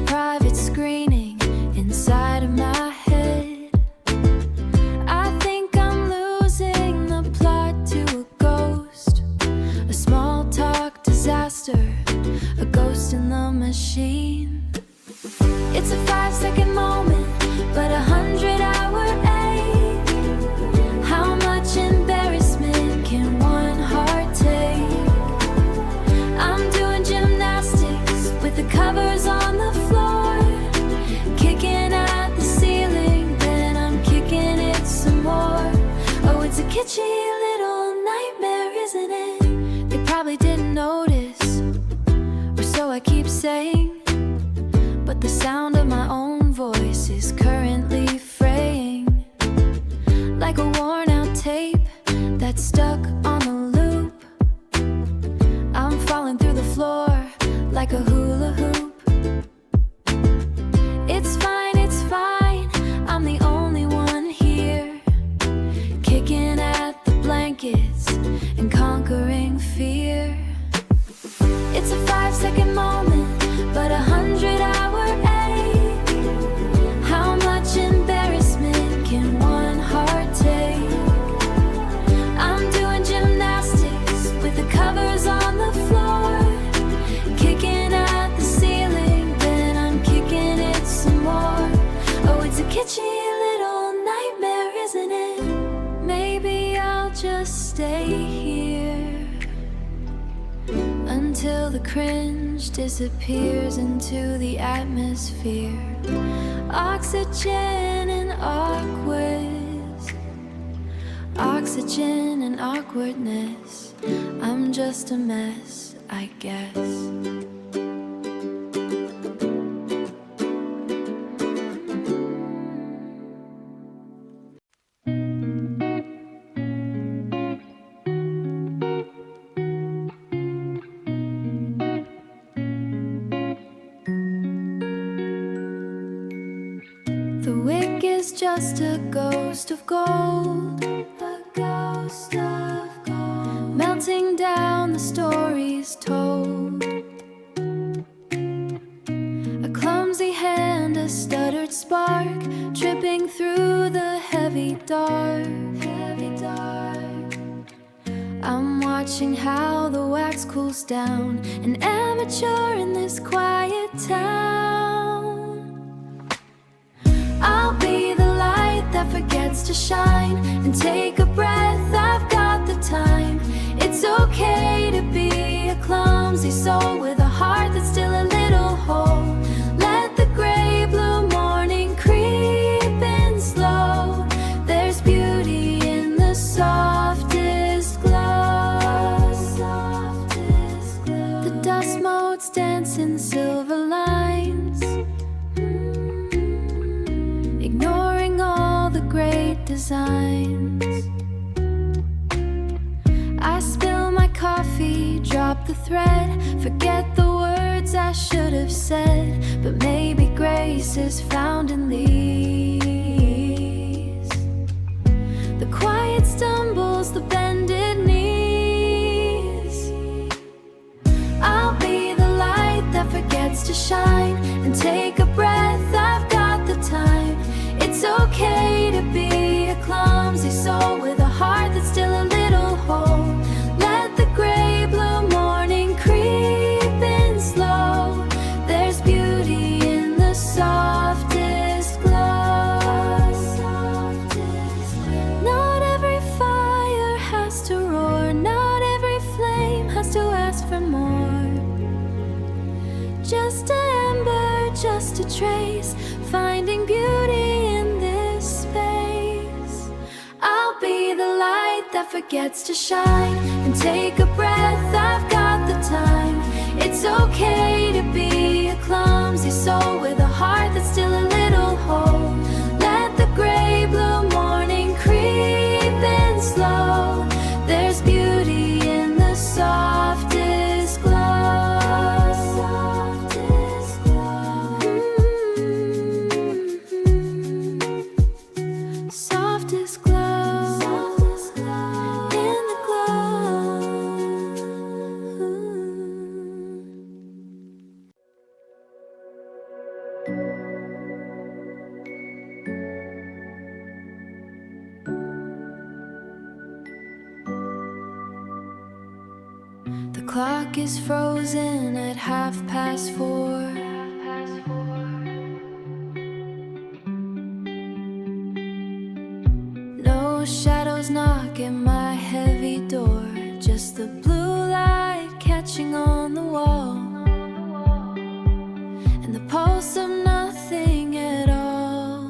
private screening inside of my head. I think I'm losing the plot to a ghost, a small talk disaster, a ghost in the machine. It's a 5-second moment, but 100-hour ache. How much embarrassment can one heart take? I'm doing gymnastics with the covers on the floor, kicking at the ceiling, then I'm kicking it some more. Oh, it's a kitschy little nightmare, isn't it? They probably didn't notice, or so I keep saying. But the sound of my own voice is currently fraying, like a worn-out tape that's stuck on a loop. I'm falling through the floor like a hula hoop. It's fine, I'm the only one here, kicking at the blankets and conquering fear. It's a 5-second moment, but 100-hour ache. How much embarrassment can one heart take? I'm doing gymnastics with the covers on the floor, kicking at the ceiling, then I'm kicking it some more. Oh, it's a kitschy little nightmare, isn't it? Maybe I'll just stay here until the cringe disappears into the atmosphere. Oxygen and awkward, oxygen and awkwardness. I'm just a mess, I guess. The wick is just a ghost of gold, a ghost of gold, melting down the stories told. A clumsy hand, a stuttered spark, tripping through the heavy dark, heavy dark. I'm watching how the wax cools down, an amateur in this quiet town. I'll be the light that forgets to shine, and take a breath, I've got the time. It's okay to be a clumsy soul with a heart that's still a little whole. Let the gray blue morning creep in slow. There's beauty in the softest glow. The dust motes dance in silver lines, ignoring all the great designs. I spill my coffee, drop the thread, forget the words I should have said. But maybe grace is found in these, the quiet stumbles, the bended knees. I'll be the light that forgets to shine, and take a breath, I've got the time. It's okay to be a clumsy soul with a heart that's still a little whole. Let the gray blue morning creep in slow. There's beauty in the softest glow. Not every fire has to roar, not every flame has to ask for more. Just an ember, just a trace, finding beauty in this space. I'll be the light that forgets to shine, and take a breath, I've got the time. It's okay to be a clumsy soul with a heart that's still a little whole. Let the gray blue morning creep in slow. There's beauty in the softest glow. Softest glow, in the glow. clock is frozen at 4:30. No shadows knock at my heavy door, just the blue light catching on the wall, and the pulse of nothing at all.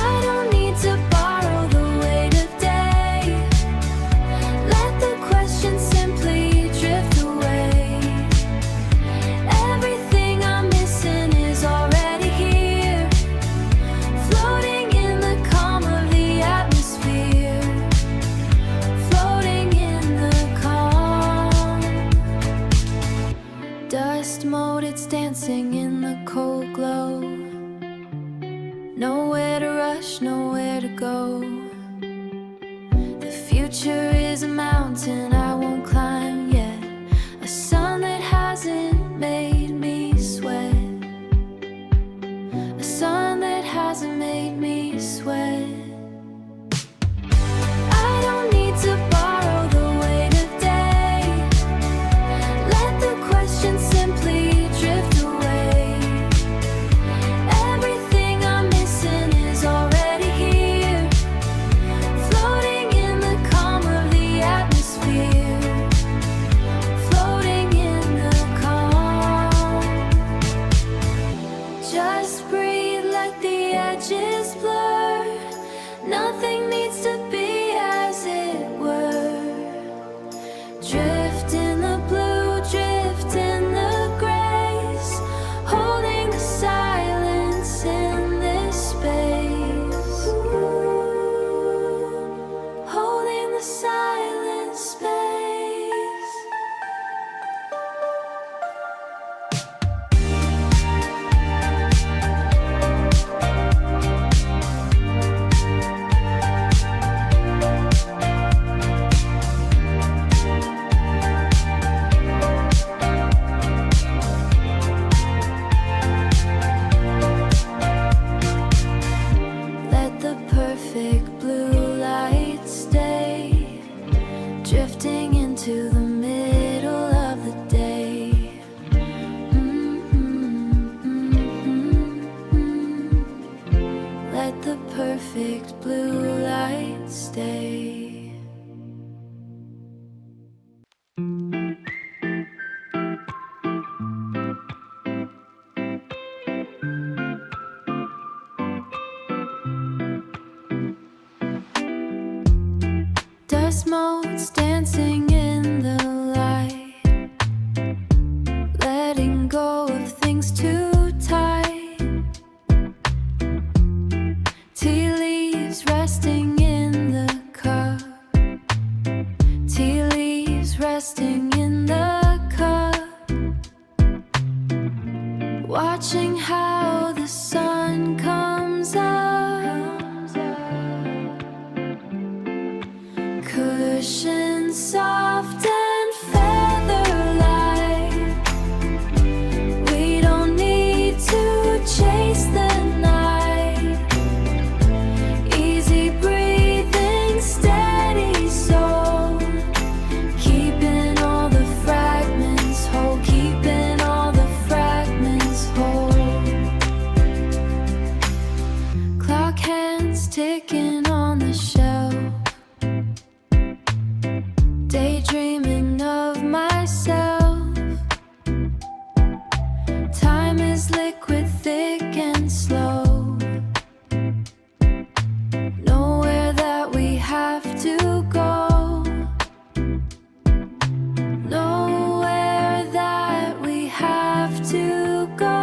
I don't need to borrow the weight of day. Let the questions simply drift away. Everything I'm missing is already here, floating in the calm of the atmosphere, floating in the calm. Dust mote, it's dancing in the cold glow. Nowhere to rush, nowhere to go. The future is a mountain I won't climb yet, a sun that hasn't made me sweat, a sun that hasn't made me sweat. I don't need to borrow the weight of day. Let the questions simply drift away. Everything I'm missing is already here, floating in the calm of the atmosphere, floating in the calm. Just breathe, let the edges blur. Nothing needs to be as it were. Drift in the blue, drift in the grace, holding the silence in this space. Holding the silent space. Let the perfect blue light stay, drifting into the middle of the day. Let the perfect blue light stay. Dust motes dancing in the light, letting go of things too tight. Tea leaves resting in the cup, tea leaves resting in the cup. Watching how the sun comes up, cushions soft and feather-light. We don't need to chase the night. Easy breathing, steady soul, keeping all the fragments whole, keeping all the fragments whole. Clock hands ticking on the shelf, daydreaming of myself. Time is liquid, thick and slow. Nowhere that we have to go, nowhere that we have to go.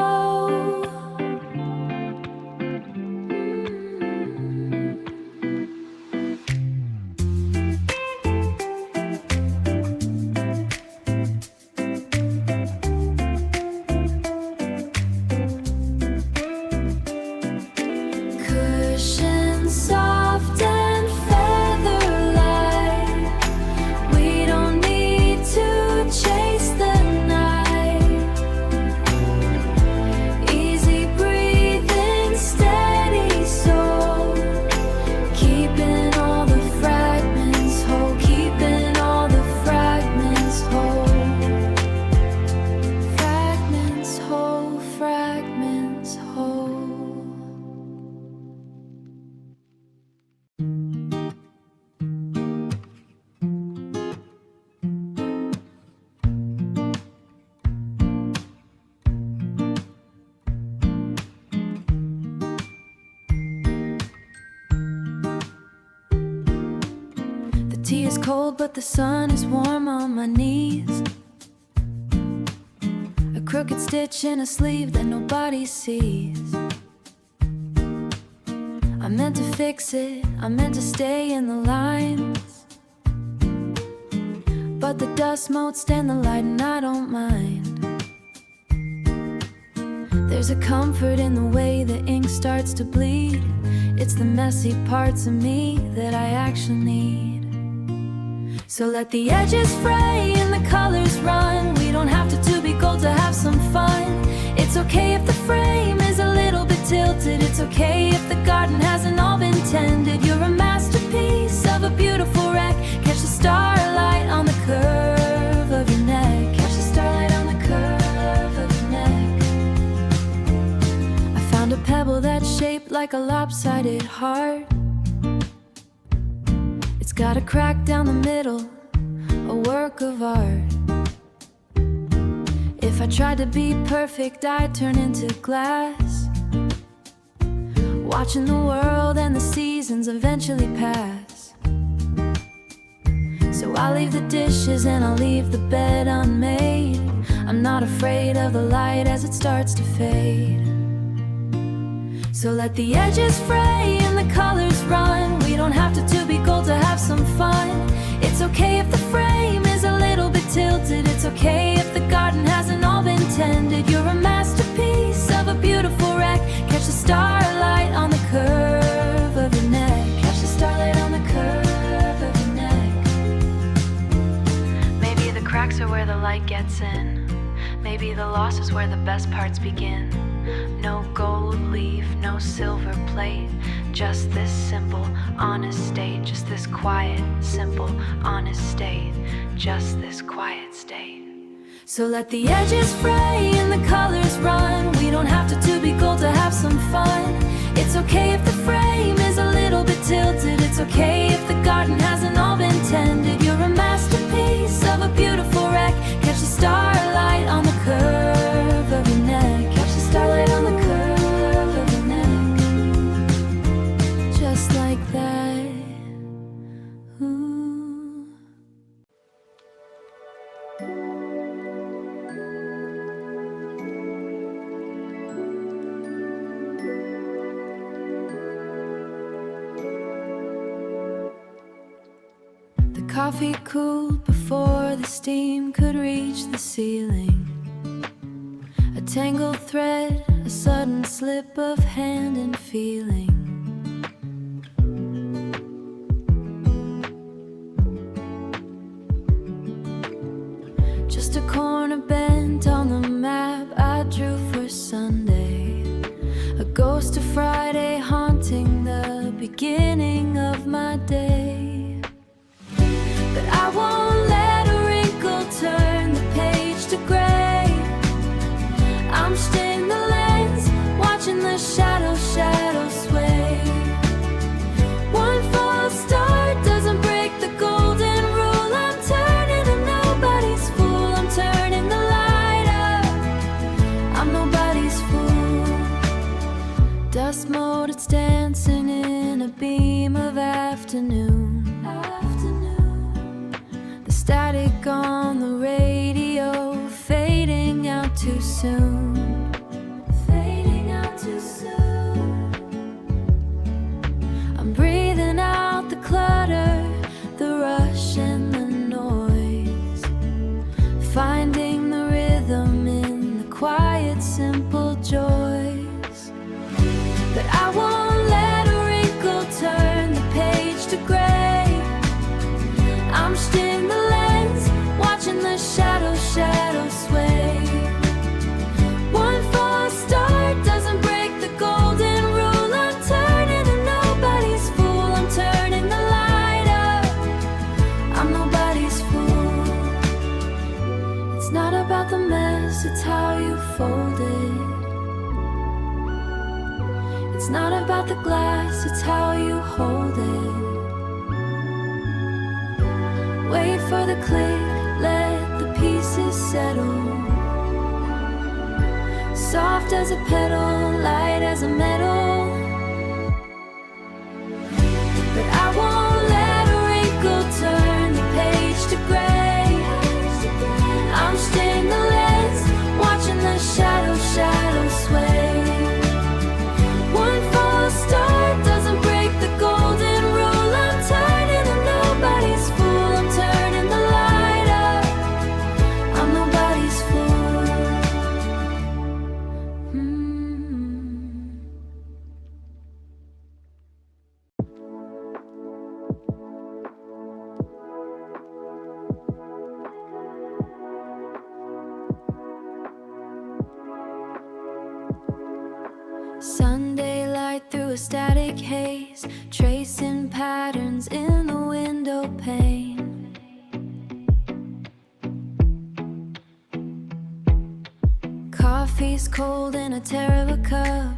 tea is cold, but the sun is warm on my knees. A crooked stitch in a sleeve that nobody sees. I meant to fix it, I meant to stay in the lines, but the dust won't stand the light and I don't mind. There's a comfort in the way the ink starts to bleed. It's the messy parts of me that I actually need. So let the edges fray and the colors run. We don't have to be gold to have some fun. It's okay if the frame is a little bit tilted. It's okay if the garden hasn't all been tended. You're a masterpiece of a beautiful wreck. Catch the starlight on the curve of your neck. Catch the starlight on the curve of your neck. I found a pebble that's shaped like a lopsided heart. It's got a crack down the middle, a work of art. If I tried to be perfect, I'd turn into glass, watching the world and the seasons eventually pass. So I'll leave the dishes and I'll leave the bed unmade. I'm not afraid of the light as it starts to fade. So let the edges fray and the colors run. We don't have to be gold to have some fun. It's okay if the frame is a little bit tilted. It's okay if the garden hasn't all been tended. You're a masterpiece of a beautiful wreck. Catch the starlight on the curve of your neck. Catch the starlight on the curve of your neck. Maybe the cracks are where the light gets in. Maybe the loss is where the best parts begin. No gold leaf, no silver plate. Just this simple, honest state. Just this quiet, simple, honest state. Just this quiet state. So let the edges fray and the colors run. We don't have to be gold to have some fun. It's okay if the frame is a little bit tilted. It's okay if the garden hasn't all been tended. You're a masterpiece of a beautiful wreck. Catch the starlight on the curve of your neck. Catch the starlight on the curve of your neck. Just like that. Ooh. The coffee cooled before the steam could reach the ceiling. A tangled thread, a sudden slip of hand and feeling. Just a corner bent on the map I drew for Sunday. A ghost of Friday haunting the beginning of my day. But I won't let a wrinkle turn the page to gray. I'm staying the lens, watching the shadow sway. One false start doesn't break the golden rule. I'm turning to nobody's fool. I'm turning the light up. I'm nobody's fool. Dust mold, it's dancing in a beam of afternoon. The static on the radio fading out too soon. Fading out too soon. I'm breathing out the clutter, the rush and the noise. Finding the rhythm in the quiet, simple joys. But I won't let a wrinkle turn the page to gray. I'm staying the lens, watching the shadow sway. One false start doesn't break the golden rule. I'm turning to nobody's fool. I'm turning the light up. I'm nobody's fool. It's not about the mess, it's how you fold it. It's not about the glass, it's how you hold it. Wait for the click, let the pieces settle. Soft as a pedal, light as a metal. But I won't let a wrinkle turn Sunday light through a static haze, tracing patterns in the window pane. Coffee's cold in a terrible cup,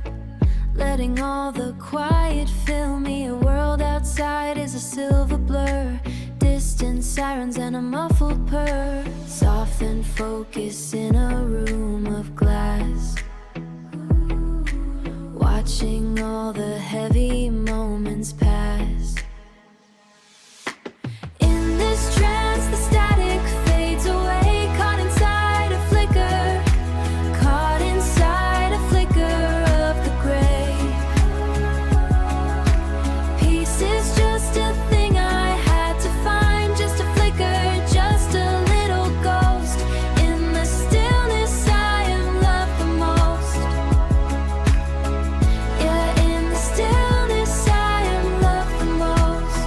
letting all the quiet fill me. A world outside is a silver blur, distant sirens and a muffled purr. Soft and focus in a room of glass, watching all the heavy moments pass. In this trance, the static fades away, caught inside a flicker, caught inside a flicker of the gray. Peace is just a thing I had to find, just a flicker, just a little ghost. In the stillness I am loved the most. Yeah, in the stillness I am loved the most.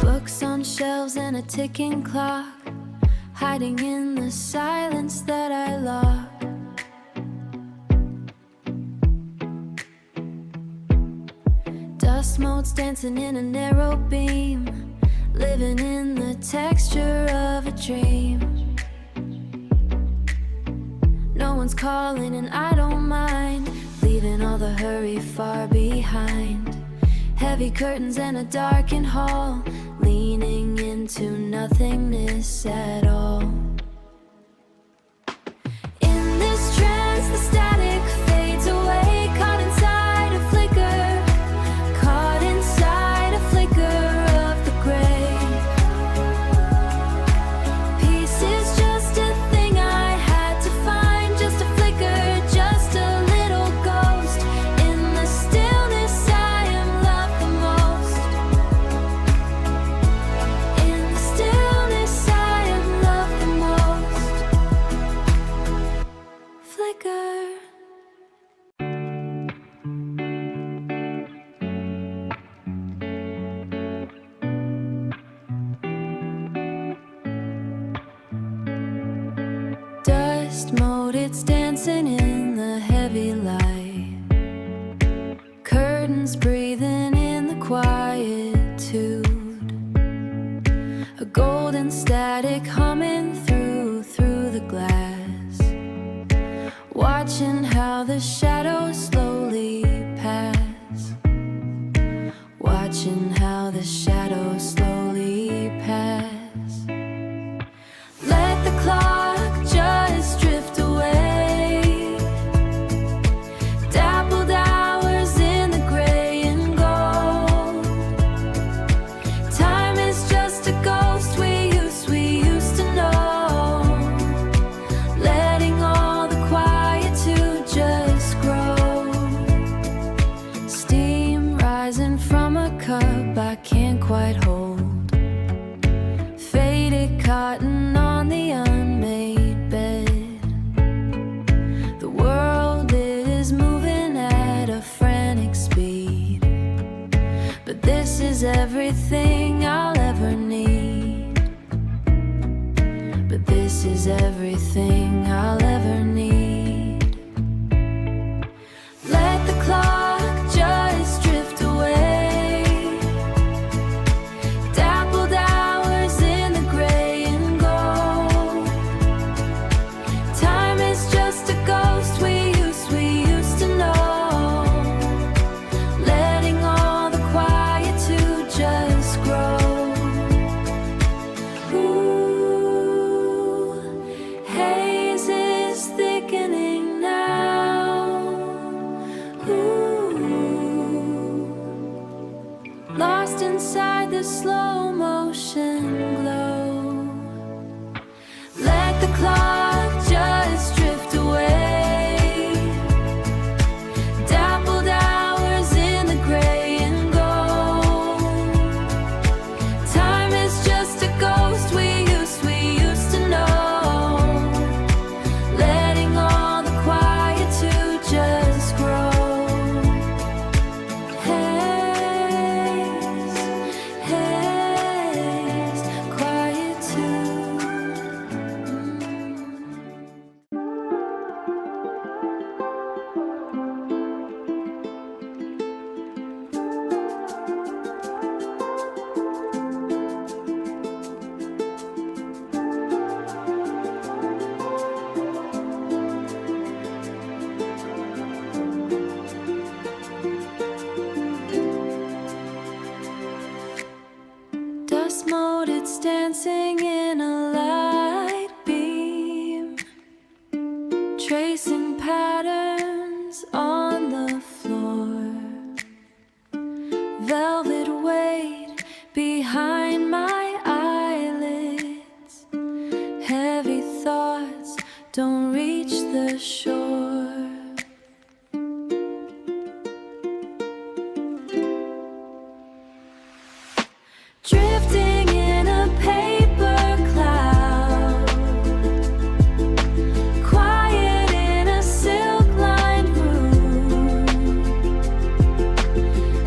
Books on shelves and a ticking clock, hiding in the silence that I lock. Dust motes dancing in a narrow beam, living in the texture of a dream. No one's calling and I don't mind, leaving all the hurry far behind. Heavy curtains and a darkened hall, leaning into nothingness at all. In this trance, the static fades away, caught inside a flicker, caught inside a flicker of the gray. Peace is just a thing I had to find, just a flicker, just a little ghost. In the stillness I am loved the most. In the stillness I am loved the most. Flicker. Dust mode, it's dancing in the heavy light. Curtains breathing in the quietude. A golden static humming through the glass. Watching how the shadows slowly pass. Watching how the shadows slowly pass. Let the clock just drift away. Dappled hours in the gray and gold. Time is just a ghost we used to know. Letting all the quietude just grow. Steam rising from a cup I can't quite hold. Faded cotton on the unmade bed. The world is moving at a frantic speed, but this is everything I'll ever need. But this is everything I'll ever need. Let the clock just drift away. Dappled hours in the gray and gold. Time is just a ghost we used to know. Letting all the quietude just grow. Ooh, haze tracing patterns on the floor. Velvet weight behind my eyelids. Heavy thoughts don't reach the shore. Drifting in a paper cloud, quiet in a silk-lined room.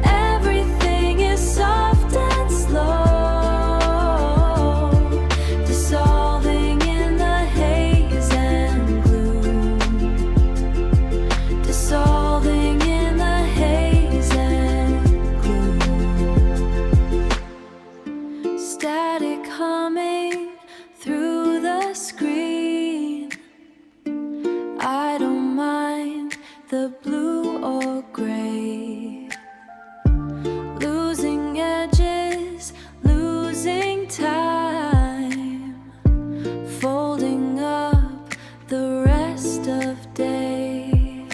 Everything is soft and slow, dissolving in the haze and gloom. Dissolving in the haze and gloom. Static humming through the screen. I don't mind the blue or gray. Losing edges, losing time. Folding up the rest of day.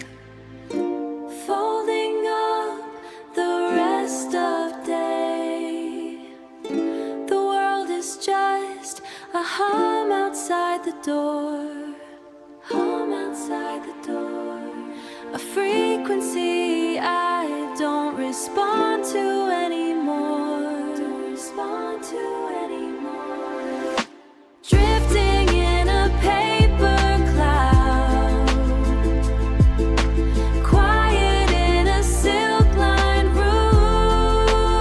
Folding up the rest of day. The world is just a hum outside the door. Hum outside the door. A frequency I don't respond to anymore. Don't respond to anymore. Drifting in a paper cloud, quiet in a silk-lined room.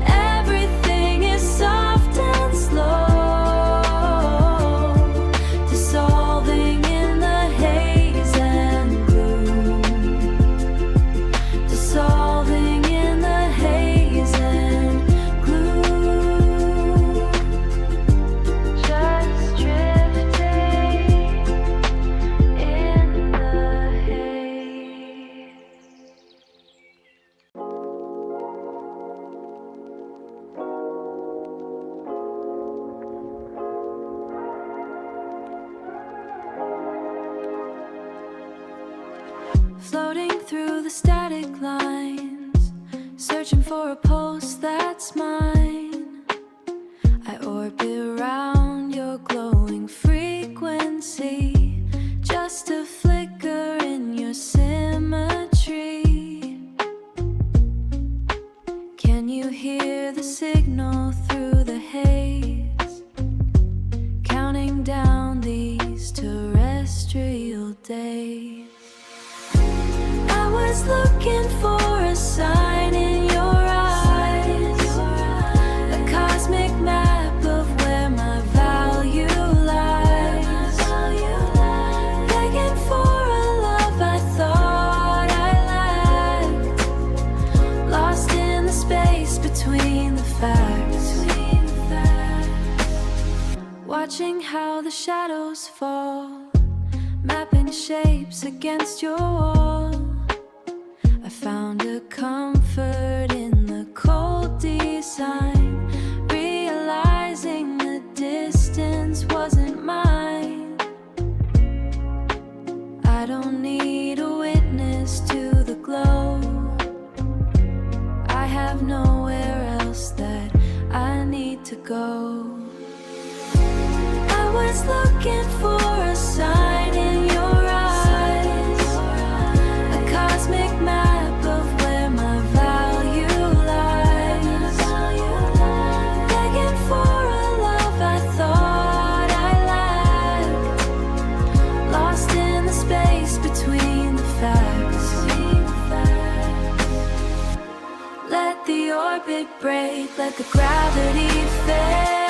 Everything is soft and slow, dissolving in the haze and gloom. Dissolving in the haze and gloom. Just drifting in the haze. Floating through the static lines, searching for a pulse that's mine. I orbit around your glowing frequency, just a flicker in your symmetry. Can you hear the signal through the haze? Counting down these terrestrial days. I was looking for a sign in your eyes, a cosmic map of where my value lies. Begging for a love I thought I lacked, lost in the space between the facts. Watching how the shadows fall, mapping shapes against your wall. I found a comfort in the cold design, realizing the distance wasn't mine. I don't need a witness to the glow. I have nowhere else that I need to go. I was looking for a sign in your eyes, a cosmic map of where my value lies. Begging for a love I thought I lacked, lost in the space between the facts. Let the orbit break, let the gravity fade.